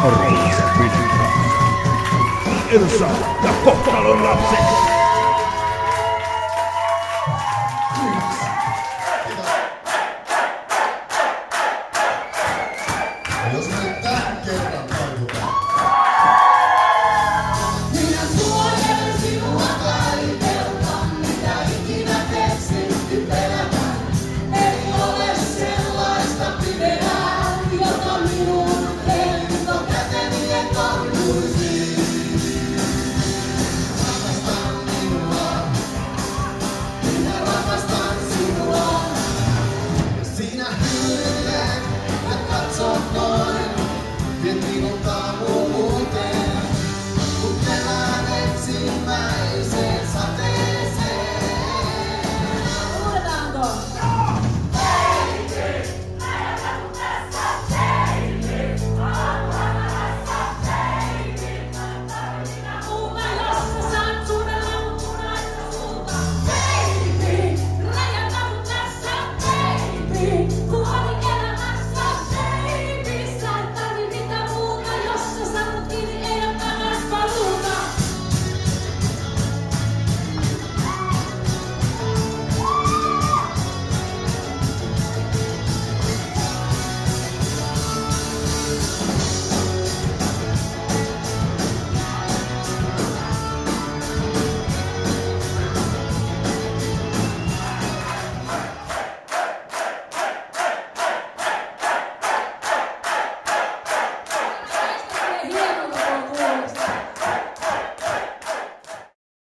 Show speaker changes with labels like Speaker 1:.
Speaker 1: Arvoisa Vilka. Elsa ja kohtalon lapset.
Speaker 2: Jos me tämän kerran taivutaan.
Speaker 3: Minä suojelen sinua kaikelta, mitä ikinä keksitty elämään. Ei ole sellaista pimeää, jota minun lentokäteni epäilyisi. Rakastan minua, minä rakastan sinua.
Speaker 2: Sinä hyllet ja katsot noin, viet minulta muuteen.